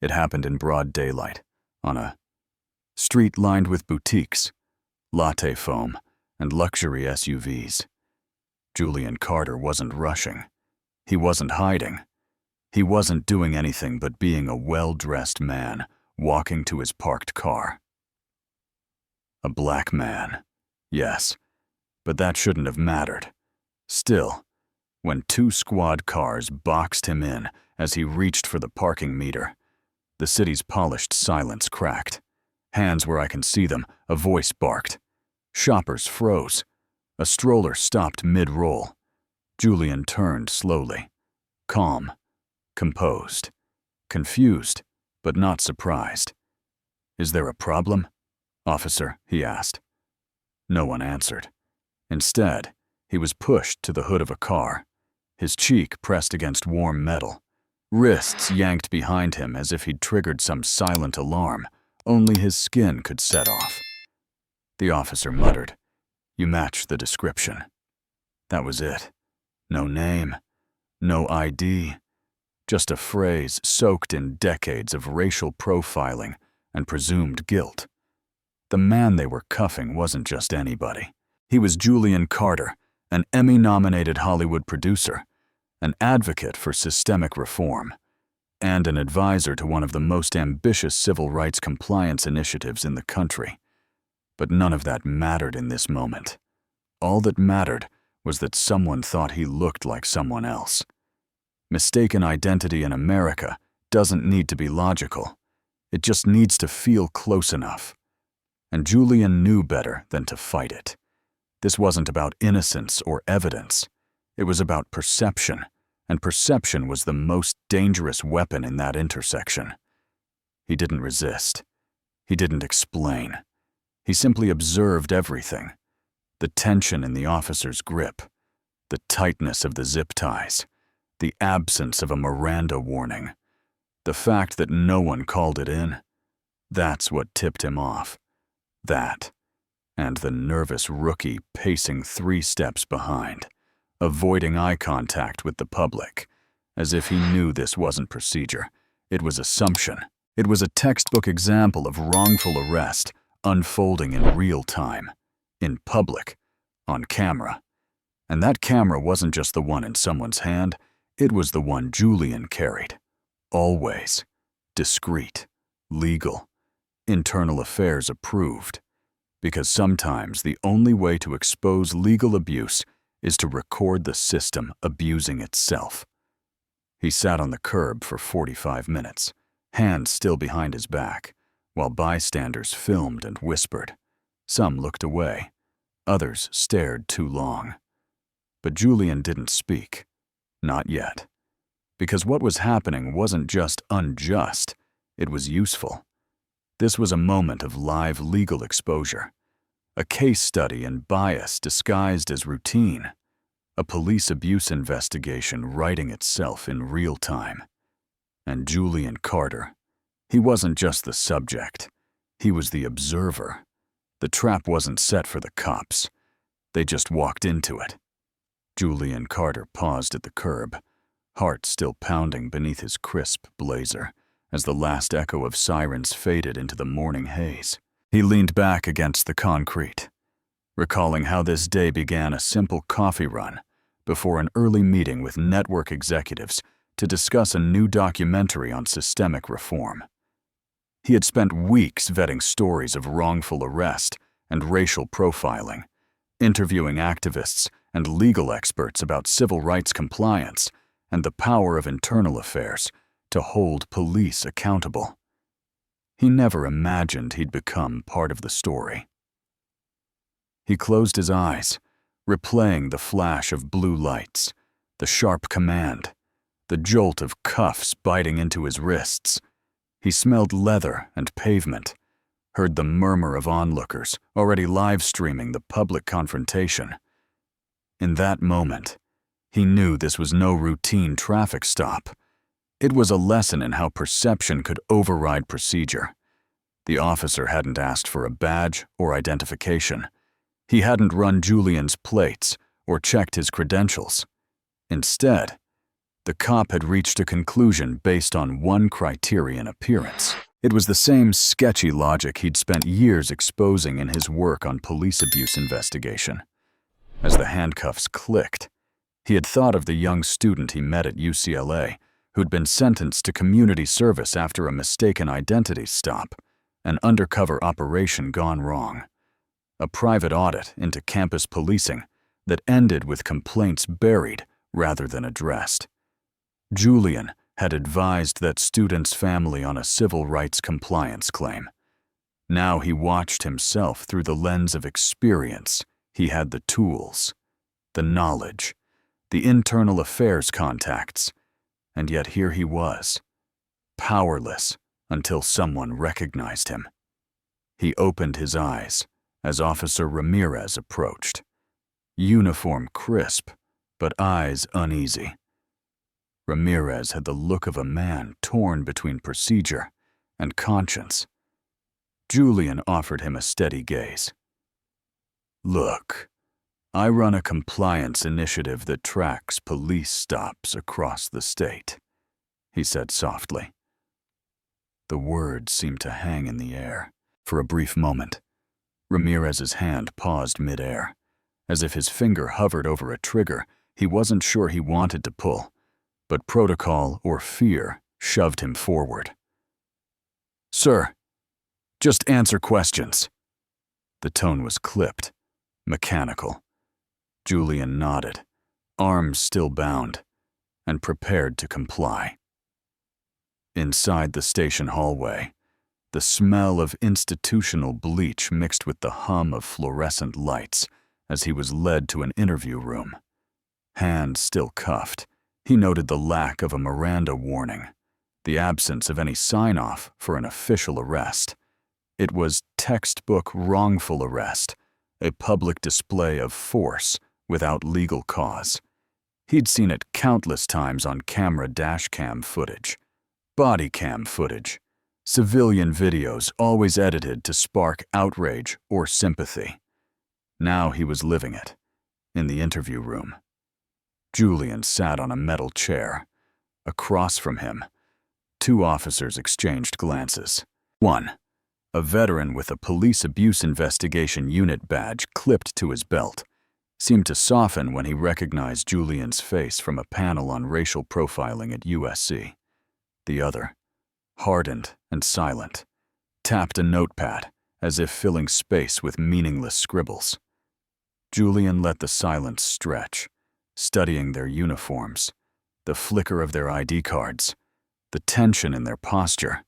It happened in broad daylight, on a street lined with boutiques, latte foam, and luxury SUVs. Julian Carter wasn't rushing. He wasn't hiding. He wasn't doing anything but being a well-dressed man walking to his parked car. A black man, yes, but that shouldn't have mattered. Still, when two squad cars boxed him in as he reached for the parking meter, the city's polished silence cracked. Hands where I can see them, a voice barked. Shoppers froze. A stroller stopped mid-roll. Julian turned slowly, calm, composed, confused, but not surprised. "Is there a problem, officer?" he asked. No one answered. Instead, he was pushed to the hood of a car, his cheek pressed against warm metal, wrists yanked behind him as if he'd triggered some silent alarm only his skin could set off. The officer muttered, "You match the description." That was it. No name, no ID, just a phrase soaked in decades of racial profiling and presumed guilt. The man they were cuffing wasn't just anybody. He was Julian Carter, an Emmy-nominated Hollywood producer, an advocate for systemic reform, and an advisor to one of the most ambitious civil rights compliance initiatives in the country. But none of that mattered in this moment. All that mattered was that someone thought he looked like someone else. Mistaken identity in America doesn't need to be logical. It just needs to feel close enough. And Julian knew better than to fight it. This wasn't about innocence or evidence. It was about perception, and perception was the most dangerous weapon in that intersection. He didn't resist. He didn't explain. He simply observed everything. The tension in the officer's grip, the tightness of the zip ties, the absence of a Miranda warning, the fact that no one called it in. That's what tipped him off. That, and the nervous rookie pacing 3 steps behind, avoiding eye contact with the public, as if he knew this wasn't procedure. It was assumption. It was a textbook example of wrongful arrest unfolding in real time, in public, on camera. And that camera wasn't just the one in someone's hand, it was the one Julian carried. Always. Discreet. Legal. Internal affairs approved. Because sometimes the only way to expose legal abuse is to record the system abusing itself. He sat on the curb for 45 minutes, hands still behind his back, while bystanders filmed and whispered. Some looked away. Others stared too long. But Julian didn't speak. Not yet. Because what was happening wasn't just unjust, it was useful. This was a moment of live legal exposure. A case study in bias disguised as routine. A police abuse investigation writing itself in real time. And Julian Carter, he wasn't just the subject. He was the observer. The trap wasn't set for the cops. They just walked into it. Julian Carter paused at the curb, heart still pounding beneath his crisp blazer, as the last echo of sirens faded into the morning haze. He leaned back against the concrete, recalling how this day began a simple coffee run before an early meeting with network executives to discuss a new documentary on systemic reform. He had spent weeks vetting stories of wrongful arrest and racial profiling, interviewing activists and legal experts about civil rights compliance and the power of internal affairs to hold police accountable. He never imagined he'd become part of the story. He closed his eyes, replaying the flash of blue lights, the sharp command, the jolt of cuffs biting into his wrists. He smelled leather and pavement, heard the murmur of onlookers already live-streaming the public confrontation. In that moment, he knew this was no routine traffic stop. It was a lesson in how perception could override procedure. The officer hadn't asked for a badge or identification. He hadn't run Julian's plates or checked his credentials. Instead, The cop had reached a conclusion based on one criterion: appearance. It was the same sketchy logic he'd spent years exposing in his work on police abuse investigation. As the handcuffs clicked, he had thought of the young student he met at UCLA, who'd been sentenced to community service after a mistaken identity stop, an undercover operation gone wrong, a private audit into campus policing that ended with complaints buried rather than addressed. Julian had advised that student's family on a civil rights compliance claim. Now he watched himself through the lens of experience. He had the tools, the knowledge, the internal affairs contacts, and yet here he was, powerless until someone recognized him. He opened his eyes as Officer Ramirez approached, uniform crisp, but eyes uneasy. Ramirez had the look of a man torn between procedure and conscience. Julian offered him a steady gaze. "Look, I run a compliance initiative that tracks police stops across the state," he said softly. The words seemed to hang in the air. For a brief moment, Ramirez's hand paused midair, as if his finger hovered over a trigger he wasn't sure he wanted to pull, but protocol or fear shoved him forward. "Sir, just answer questions." The tone was clipped, mechanical. Julian nodded, arms still bound, and prepared to comply. Inside the station hallway, the smell of institutional bleach mixed with the hum of fluorescent lights as he was led to an interview room. Hands still cuffed, he noted the lack of a Miranda warning, the absence of any sign-off for an official arrest. It was textbook wrongful arrest, a public display of force without legal cause. He'd seen it countless times on camera dashcam footage, body cam footage, civilian videos always edited to spark outrage or sympathy. Now he was living it, in the interview room. Julian sat on a metal chair. Across from him, two officers exchanged glances. One, a veteran with a police abuse investigation unit badge clipped to his belt, seemed to soften when he recognized Julian's face from a panel on racial profiling at USC. The other, hardened and silent, tapped a notepad as if filling space with meaningless scribbles. Julian let the silence stretch, studying their uniforms, the flicker of their ID cards, the tension in their posture.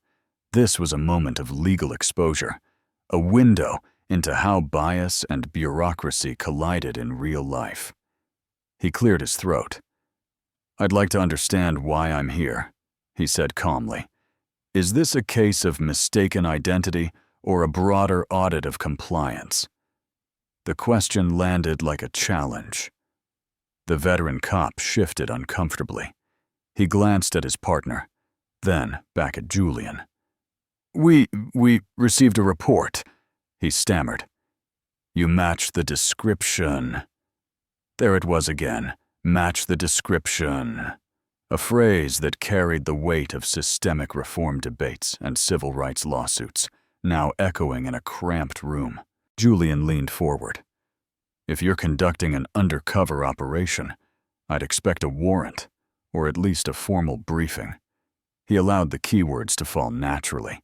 This was a moment of legal exposure, a window into how bias and bureaucracy collided in real life. He cleared his throat. "I'd like to understand why I'm here," he said calmly. "Is this a case of mistaken identity or a broader audit of compliance?" The question landed like a challenge. The veteran cop shifted uncomfortably. He glanced at his partner, then back at Julian. We received a report," he stammered. "You match the description." There it was again, match the description. A phrase that carried the weight of systemic reform debates and civil rights lawsuits, now echoing in a cramped room. Julian leaned forward. "If you're conducting an undercover operation, I'd expect a warrant, or at least a formal briefing." He allowed the keywords to fall naturally,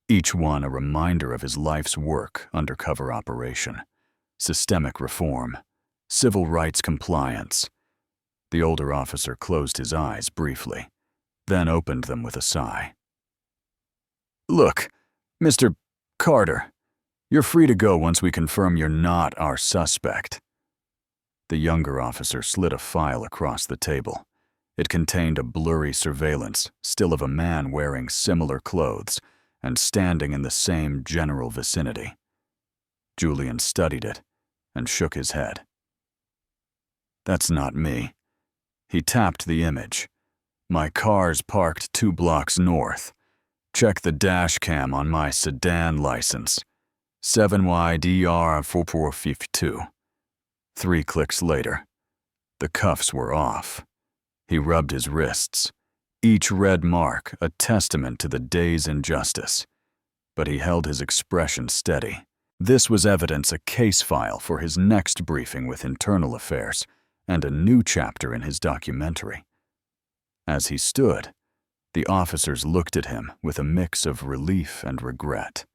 each one a reminder of his life's work: undercover operation, systemic reform, civil rights compliance. The older officer closed his eyes briefly, then opened them with a sigh. "Look, Mr. Carter, you're free to go once we confirm you're not our suspect." The younger officer slid a file across the table. It contained a blurry surveillance still of a man wearing similar clothes and standing in the same general vicinity. Julian studied it and shook his head. "That's not me." He tapped the image. "My car's parked 2 blocks north. Check the dash cam on my sedan license. 7YDR4452. 3 clicks later, the cuffs were off. He rubbed his wrists, each red mark a testament to the day's injustice. But he held his expression steady. This was evidence, a case file for his next briefing with Internal Affairs and a new chapter in his documentary. As he stood, the officers looked at him with a mix of relief and regret.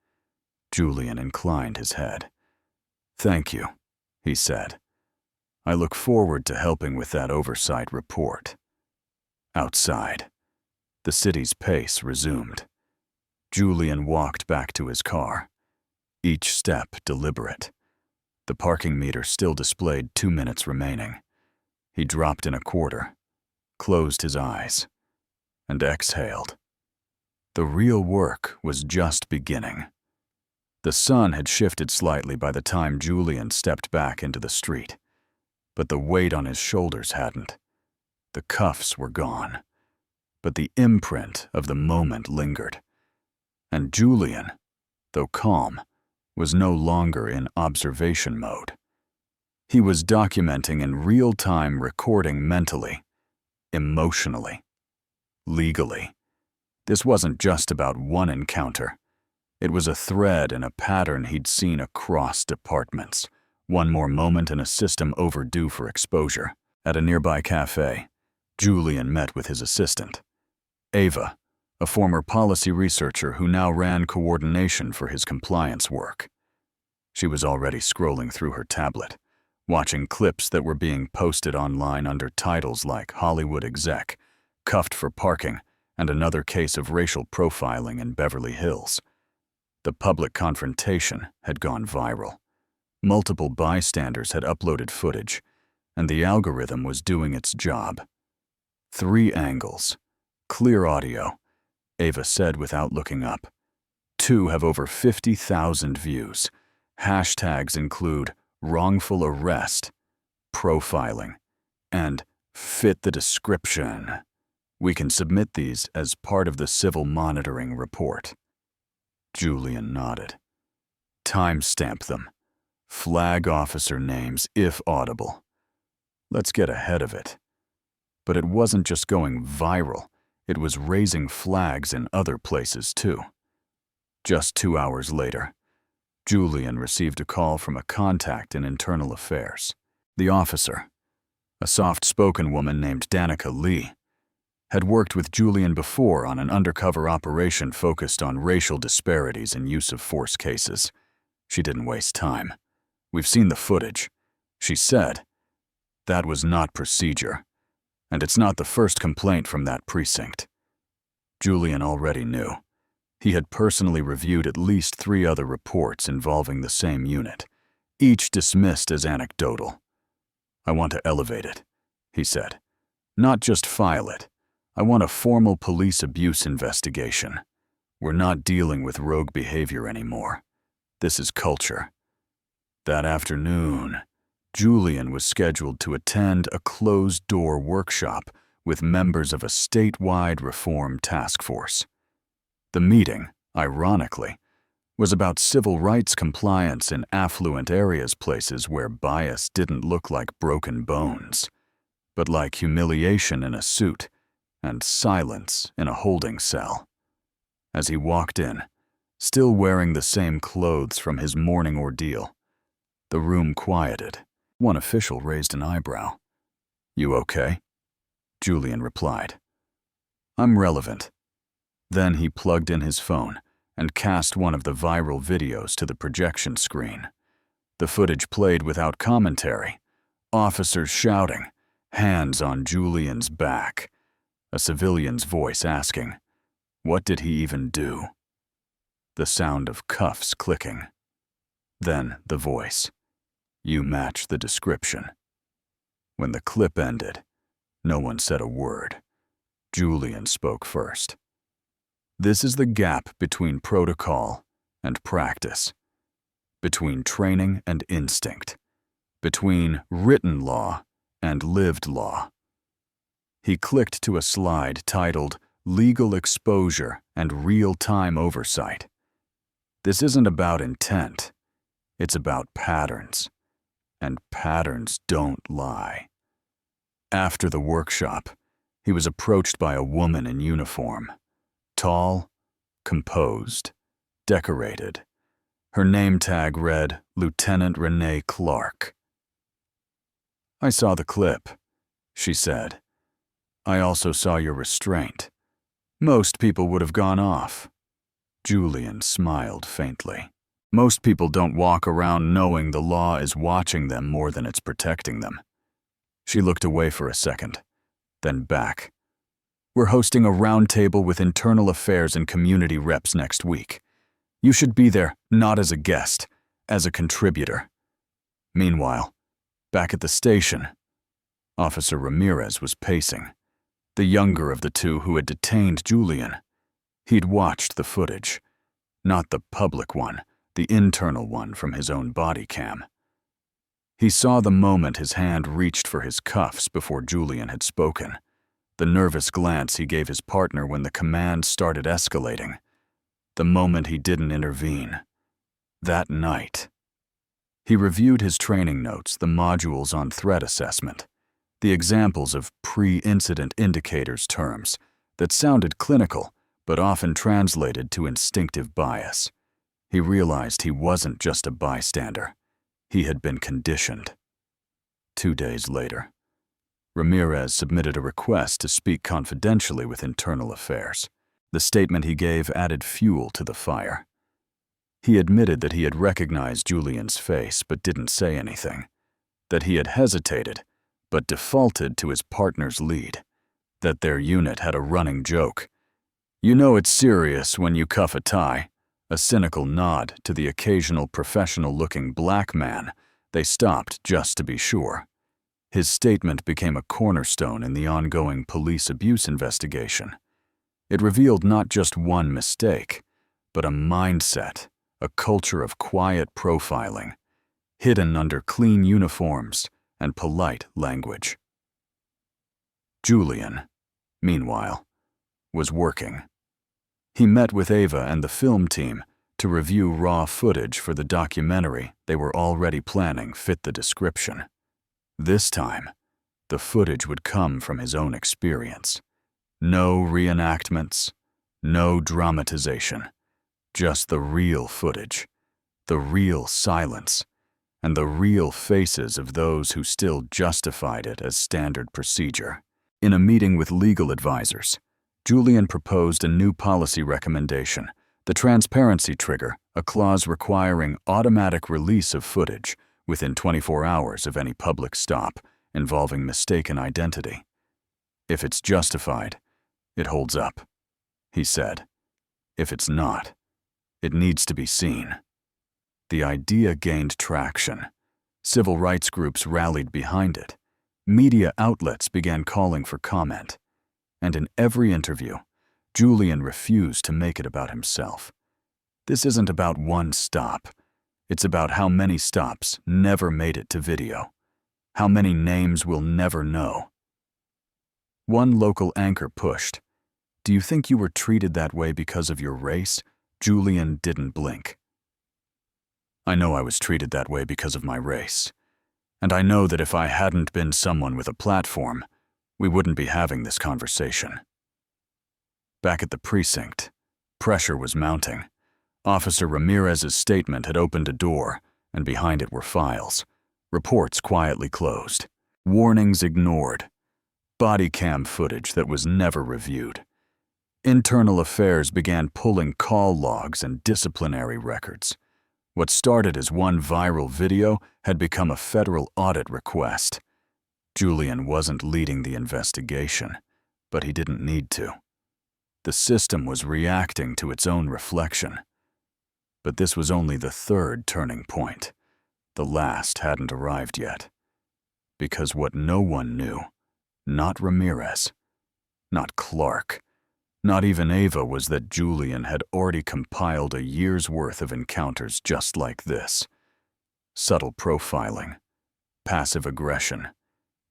Julian inclined his head. "Thank you," he said. "I look forward to helping with that oversight report." Outside, the city's pace resumed. Julian walked back to his car, each step deliberate. The parking meter still displayed 2 minutes remaining. He dropped in a quarter, closed his eyes, and exhaled. The real work was just beginning. The sun had shifted slightly by the time Julian stepped back into the street, but the weight on his shoulders hadn't. The cuffs were gone, but the imprint of the moment lingered. And Julian, though calm, was no longer in observation mode. He was documenting in real time, recording mentally, emotionally, legally. This wasn't just about one encounter. It was a thread in a pattern he'd seen across departments. One more moment in a system overdue for exposure. At a nearby cafe, Julian met with his assistant, Ava, a former policy researcher who now ran coordination for his compliance work. She was already scrolling through her tablet, watching clips that were being posted online under titles like Hollywood Exec, Cuffed for Parking, and another case of racial profiling in Beverly Hills. The public confrontation had gone viral. Multiple bystanders had uploaded footage, and the algorithm was doing its job. 3 angles, clear audio, Ava said without looking up. 2 have over 50,000 views. Hashtags include wrongful arrest, profiling, and fit the description. We can submit these as part of the civil monitoring report. Julian nodded. Timestamp them. Flag officer names if audible. Let's get ahead of it. But it wasn't just going viral. It was raising flags in other places too. Just 2 hours later, Julian received a call from a contact in Internal Affairs. The officer, a soft-spoken woman named Danica Lee, had worked with Julian before on an undercover operation focused on racial disparities in use of force cases. She didn't waste time. "We've seen the footage," she said. "That was not procedure, and it's not the first complaint from that precinct." Julian already knew. He had personally reviewed at least 3 other reports involving the same unit, each dismissed as anecdotal. "I want to elevate it," he said. "Not just file it. I want a formal police abuse investigation. We're not dealing with rogue behavior anymore. This is culture." That afternoon, Julian was scheduled to attend a closed-door workshop with members of a statewide reform task force. The meeting, ironically, was about civil rights compliance in affluent areas, places where bias didn't look like broken bones, but like humiliation in a suit and silence in a holding cell. As he walked in, still wearing the same clothes from his morning ordeal, the room quieted. One official raised an eyebrow. "You okay?" Julian replied. "I'm relevant." Then he plugged in his phone and cast one of the viral videos to the projection screen. The footage played without commentary. Officers shouting, hands on Julian's back. A civilian's voice asking, "What did he even do?" The sound of cuffs clicking. Then the voice, "You match the description." When the clip ended, no one said a word. Julian spoke first. "This is the gap between protocol and practice, between training and instinct, between written law and lived law." He clicked to a slide titled Legal Exposure and Real-Time Oversight. This isn't about intent. It's about patterns. And patterns don't lie. After the workshop, He was approached by a woman in uniform. Tall, composed, decorated. Her name tag read Lieutenant Renee Clark. "I saw the clip," she said. "I also saw your restraint. Most people would have gone off." Julian smiled faintly. Most people don't walk around knowing the law is watching them more than it's protecting them. She looked away for a second, then back. "We're hosting a roundtable with internal affairs and community reps next week. You should be there, not as a guest, as a contributor." Meanwhile, back at the station, Officer Ramirez was pacing, the younger of the two who had detained Julian. He'd watched the footage, not the public one, the internal one from his own body cam. He saw the moment his hand reached for his cuffs before Julian had spoken, the nervous glance he gave his partner when the command started escalating, the moment he didn't intervene. That night, he reviewed his training notes, the modules on threat assessment, the examples of pre-incident indicators terms that sounded clinical but often translated to instinctive bias. He realized he wasn't just a bystander. He had been conditioned. 2 days later, Ramirez submitted a request to speak confidentially with Internal Affairs. The statement he gave added fuel to the fire. He admitted that he had recognized Julian's face but didn't say anything, that he had hesitated but defaulted to his partner's lead, that their unit had a running joke. "You know it's serious when you cuff a tie," a cynical nod to the occasional professional-looking black man they stopped just to be sure. His statement became a cornerstone in the ongoing police abuse investigation. It revealed not just one mistake, but a mindset, a culture of quiet profiling, hidden under clean uniforms and polite language. Julian, meanwhile, was working. He met with Ava and the film team to review raw footage for the documentary they were already planning fit the description. This time, the footage would come from his own experience. No reenactments, no dramatization, just the real footage, the real silence, and the real faces of those who still justified it as standard procedure. In a meeting with legal advisors, Julian proposed a new policy recommendation, the transparency trigger, a clause requiring automatic release of footage within 24 hours of any public stop involving mistaken identity. "If it's justified, it holds up," he said. "If it's not, it needs to be seen." The idea gained traction. Civil rights groups rallied behind it. Media outlets began calling for comment. And in every interview, Julian refused to make it about himself. This isn't about one stop. It's about how many stops never made it to video, how many names we'll never know. One local anchor pushed, "Do you think you were treated that way because of your race?" Julian didn't blink. "I know I was treated that way because of my race. And I know that if I hadn't been someone with a platform, we wouldn't be having this conversation." Back at the precinct, pressure was mounting. Officer Ramirez's statement had opened a door, and behind it were files. Reports quietly closed. Warnings ignored. Body cam footage that was never reviewed. Internal Affairs began pulling call logs and disciplinary records. What started as one viral video had become a federal audit request. Julian wasn't leading the investigation, but he didn't need to. The system was reacting to its own reflection. But this was only the third turning point. The last hadn't arrived yet. Because what no one knew, not Ramirez, not Clark, not even Ava, was that Julian had already compiled a year's worth of encounters just like this. Subtle profiling, passive aggression,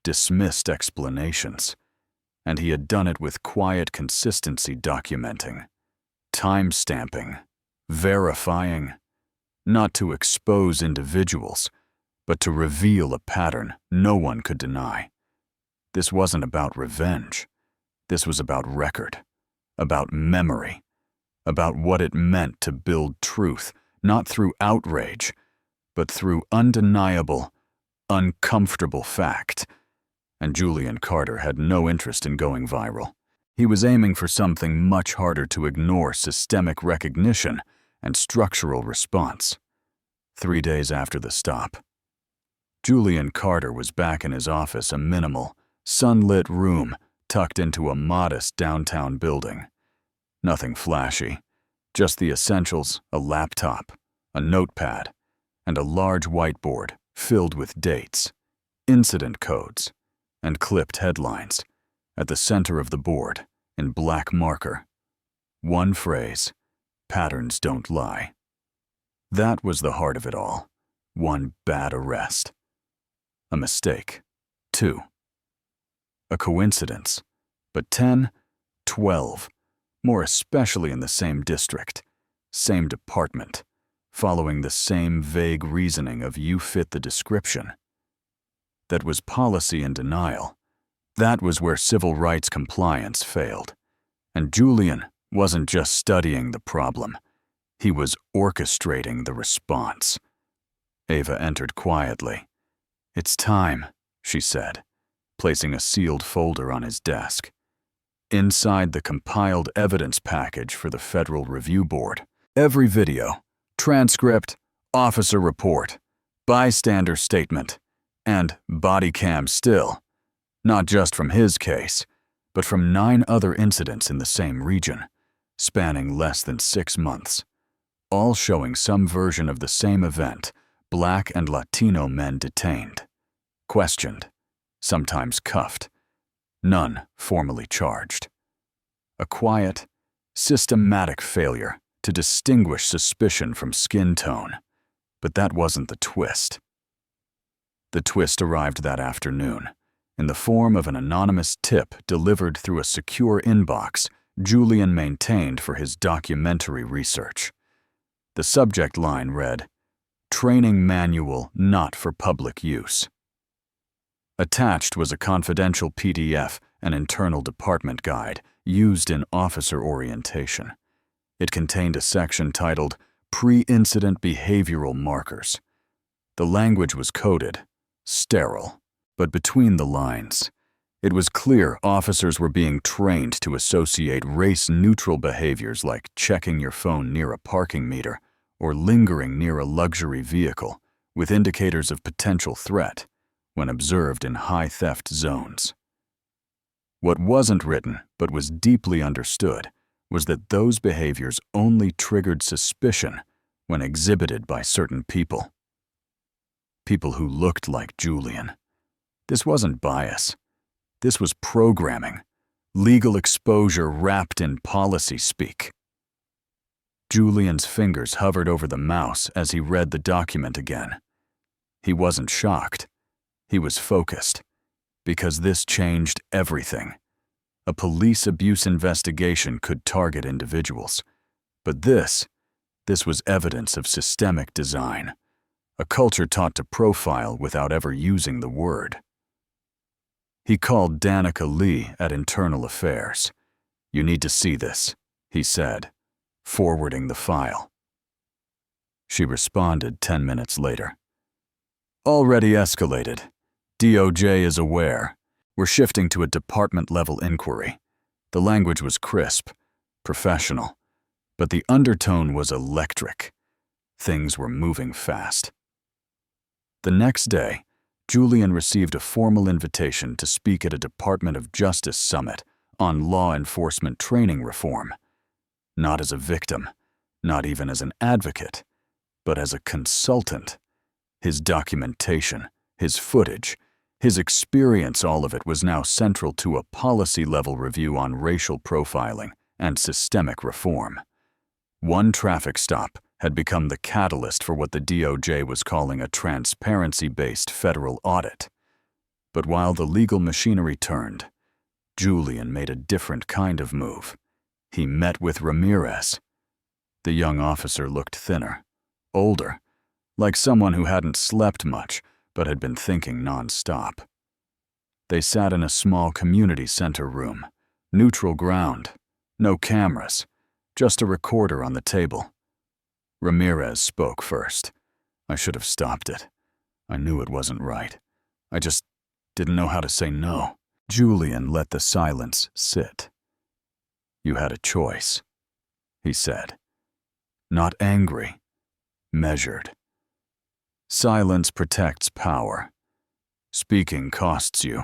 dismissed explanations, and he had done it with quiet consistency documenting, time-stamping, verifying, not to expose individuals, but to reveal a pattern no one could deny. This wasn't about revenge. This was about record, about memory, about what it meant to build truth, not through outrage, but through undeniable, uncomfortable fact. And Julian Carter had no interest in going viral. He was aiming for something much harder to ignore: systemic recognition and structural response. 3 days after the stop, Julian Carter was back in his office, a minimal, sunlit room tucked into a modest downtown building. Nothing flashy, just the essentials: a laptop, a notepad, and a large whiteboard filled with dates, incident codes, and clipped headlines. At the center of the board, in black marker, one phrase: "Patterns don't lie." That was the heart of it all. One bad arrest. A mistake. 2. A coincidence. But 10, 12, more especially in the same district, same department, following the same vague reasoning of "you fit the description." That was policy in denial. That was where civil rights compliance failed. And Julian wasn't just studying the problem. He was orchestrating the response. Ava entered quietly. "It's time," she said, placing a sealed folder on his desk. Inside, the compiled evidence package for the Federal Review Board. Every video, transcript, officer report, bystander statement, and body cam still. Not just from his case, but from 9 other incidents in the same region, spanning less than 6 months, all showing some version of the same event: Black and Latino men detained, questioned, sometimes cuffed, none formally charged. A quiet, systematic failure to distinguish suspicion from skin tone. But that wasn't the twist. The twist arrived that afternoon, in the form of an anonymous tip delivered through a secure inbox Julian maintained for his documentary research. The subject line read, "Training manual not for public use." Attached was a confidential PDF, an internal department guide used in officer orientation. It contained a section titled "Pre-Incident Behavioral Markers." The language was coded, sterile, but between the lines, it was clear officers were being trained to associate race-neutral behaviors like checking your phone near a parking meter or lingering near a luxury vehicle with indicators of potential threat when observed in high-theft zones. What wasn't written, but was deeply understood, was that those behaviors only triggered suspicion when exhibited by certain people. People who looked like Julian. This wasn't bias. This was programming, legal exposure wrapped in policy speak. Julian's fingers hovered over the mouse as he read the document again. He wasn't shocked. He was focused, because this changed everything. A police abuse investigation could target individuals, but this was evidence of systemic design, a culture taught to profile without ever using the word. He called Danica Lee at Internal Affairs. "You need to see this," he said, forwarding the file. She responded 10 minutes later. "Already escalated. DOJ is aware. We're shifting to a department-level inquiry." The language was crisp, professional, but the undertone was electric. Things were moving fast. The next day, Julian received a formal invitation to speak at a Department of Justice summit on law enforcement training reform. Not as a victim, not even as an advocate, but as a consultant. His documentation, his footage, his experience, all of it was now central to a policy-level review on racial profiling and systemic reform. One traffic stop had become the catalyst for what the DOJ was calling a transparency-based federal audit. But while the legal machinery turned, Julian made a different kind of move. He met with Ramirez. The young officer looked thinner, older, like someone who hadn't slept much but had been thinking nonstop. They sat in a small community center room, Neutral ground. No cameras. Just a recorder on the table. Ramirez spoke first. I should have stopped it. I knew it wasn't right. I just didn't know how to say no. Julian let the silence sit. You had a choice, he said. Not angry. Measured. Silence protects power. Speaking costs you,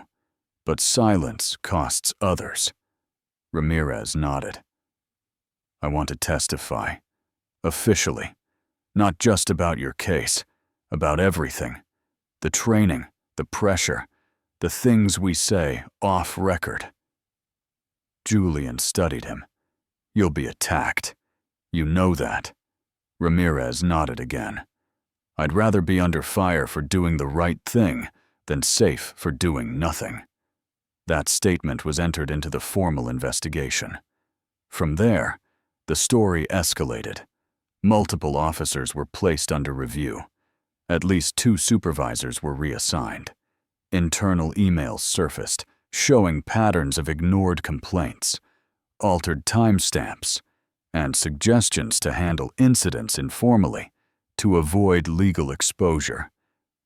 but silence costs others. Ramirez nodded. I want to testify. Officially. Not just about your case. About everything. The training, the pressure, the things we say off record. Julian studied him. You'll be attacked. You know that. Ramirez nodded again. I'd rather be under fire for doing the right thing than safe for doing nothing. That statement was entered into the formal investigation. From there, the story escalated. Multiple officers were placed under review. At least 2 supervisors were reassigned. Internal emails surfaced, showing patterns of ignored complaints, altered timestamps, and suggestions to handle incidents informally to avoid legal exposure.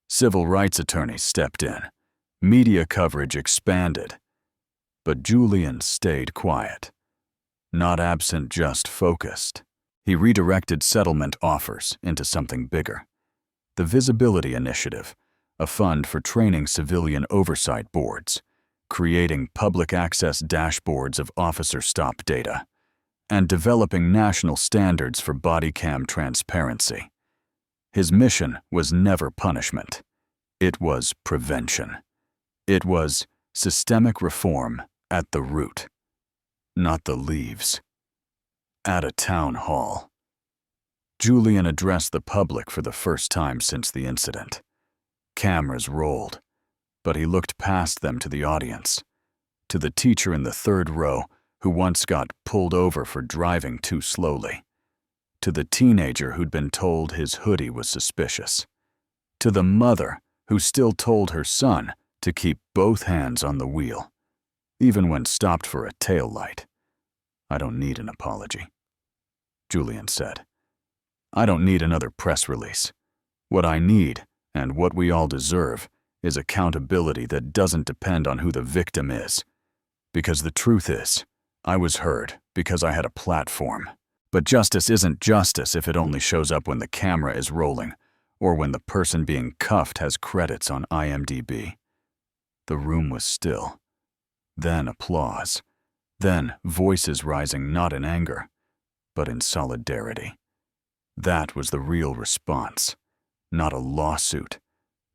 Civil rights attorneys stepped in. Media coverage expanded. But Julian stayed quiet. Not absent, just focused. He redirected settlement offers into something bigger. The Visibility Initiative, a fund for training civilian oversight boards, creating public access dashboards of officer stop data, and developing national standards for body cam transparency. His mission was never punishment. It was prevention. It was systemic reform at the root, not the leaves. At a town hall, Julian addressed the public for the first time since the incident. Cameras rolled, but he looked past them to the audience, to the teacher in the 3rd row who once got pulled over for driving too slowly, to the teenager who'd been told his hoodie was suspicious, to the mother who still told her son to keep both hands on the wheel, even when stopped for a tail light. I don't need an apology, Julian said. I don't need another press release. What I need, and what we all deserve, is accountability that doesn't depend on who the victim is. Because the truth is, I was heard because I had a platform. But justice isn't justice if it only shows up when the camera is rolling, or when the person being cuffed has credits on IMDb. The room was still. Then applause. Then voices rising not in anger, but in solidarity. That was the real response. Not a lawsuit,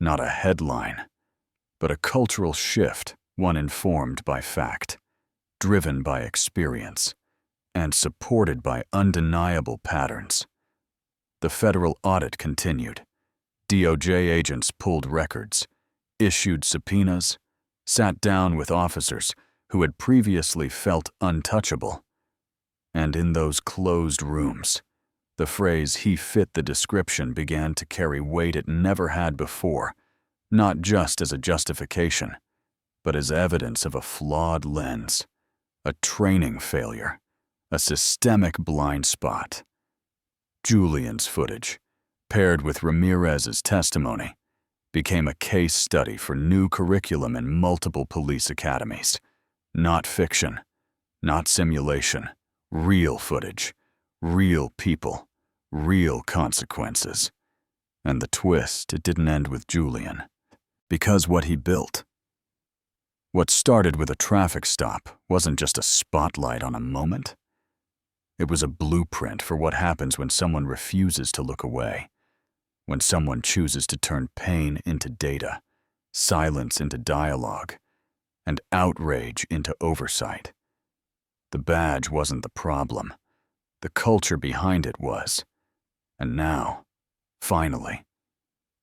not a headline, but a cultural shift, one informed by fact, driven by experience, and supported by undeniable patterns. The federal audit continued. DOJ agents pulled records, issued subpoenas, sat down with officers who had previously felt untouchable. And in those closed rooms, the phrase "he fit the description" began to carry weight it never had before, not just as a justification, but as evidence of a flawed lens, a training failure, a systemic blind spot. Julian's footage, paired with Ramirez's testimony, became a case study for new curriculum in multiple police academies. Not fiction, not simulation, real footage, real people, real consequences. And the twist, it didn't end with Julian. Because what he built, what started with a traffic stop, wasn't just a spotlight on a moment. It was a blueprint for what happens when someone refuses to look away, when someone chooses to turn pain into data, silence into dialogue, and outrage into oversight. The badge wasn't the problem. The culture behind it was. And now, finally,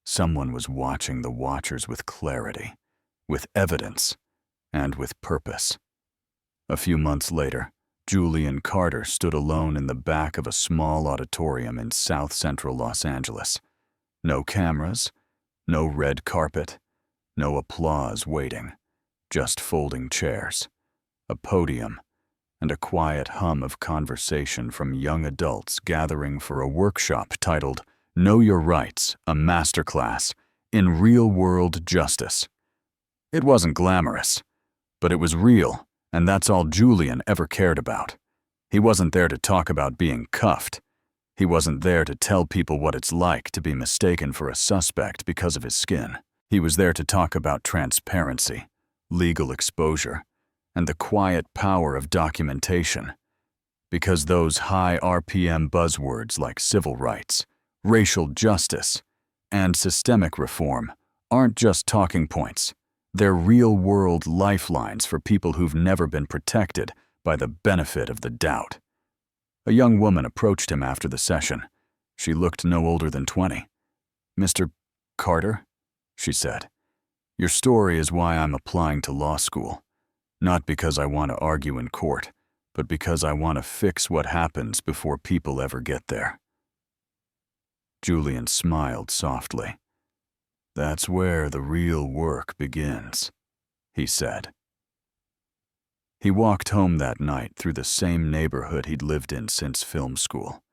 someone was watching the watchers with clarity, with evidence, and with purpose. A few months later, Julian Carter stood alone in the back of a small auditorium in South Central Los Angeles. No cameras, no red carpet, no applause waiting, just folding chairs, a podium, and a quiet hum of conversation from young adults gathering for a workshop titled Know Your Rights, a Masterclass in Real-World Justice. It wasn't glamorous, but it was real, and that's all Julian ever cared about. He wasn't there to talk about being cuffed. He wasn't there to tell people what it's like to be mistaken for a suspect because of his skin. He was there to talk about transparency, legal exposure, and the quiet power of documentation. Because those high RPM buzzwords like civil rights, racial justice, and systemic reform aren't just talking points. They're real-world lifelines for people who've never been protected by the benefit of the doubt. A young woman approached him after the session. She looked no older than 20. "Mr. Carter," she said, "your story is why I'm applying to law school. Not because I want to argue in court, but because I want to fix what happens before people ever get there." Julian smiled softly. "That's where the real work begins," he said. He walked home that night through the same neighborhood he'd lived in since film school.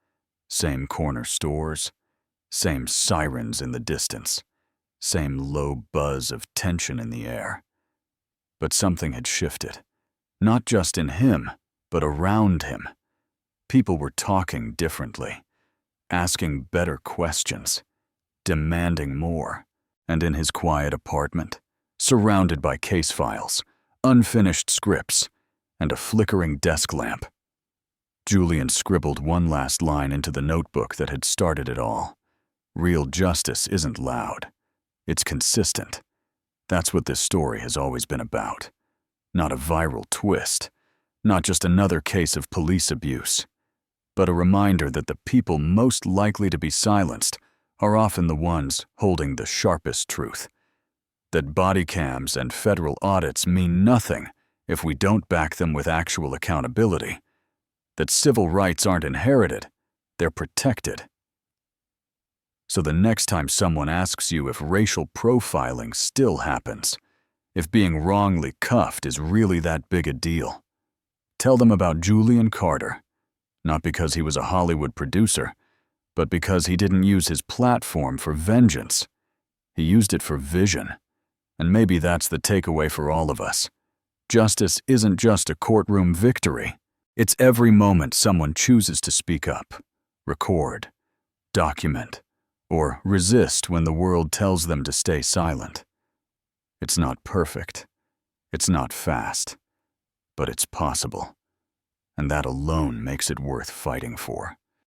Same corner stores, same sirens in the distance, same low buzz of tension in the air. But something had shifted, not just in him, but around him. People were talking differently, asking better questions, demanding more. And in his quiet apartment, surrounded by case files, unfinished scripts, and a flickering desk lamp, Julian scribbled one last line into the notebook that had started it all. Real justice isn't loud. It's consistent. That's what this story has always been about. Not a viral twist, not just another case of police abuse, but a reminder that the people most likely to be silenced are often the ones holding the sharpest truth. That body cams and federal audits mean nothing if we don't back them with actual accountability. That civil rights aren't inherited, they're protected. So the next time someone asks you if racial profiling still happens, if being wrongly cuffed is really that big a deal, tell them about Julian Carter, not because he was a Hollywood producer, but because he didn't use his platform for vengeance. He used it for vision. And maybe that's the takeaway for all of us. Justice isn't just a courtroom victory. It's every moment someone chooses to speak up, record, document, or resist when the world tells them to stay silent. It's not perfect. It's not fast. But it's possible. And that alone makes it worth fighting for.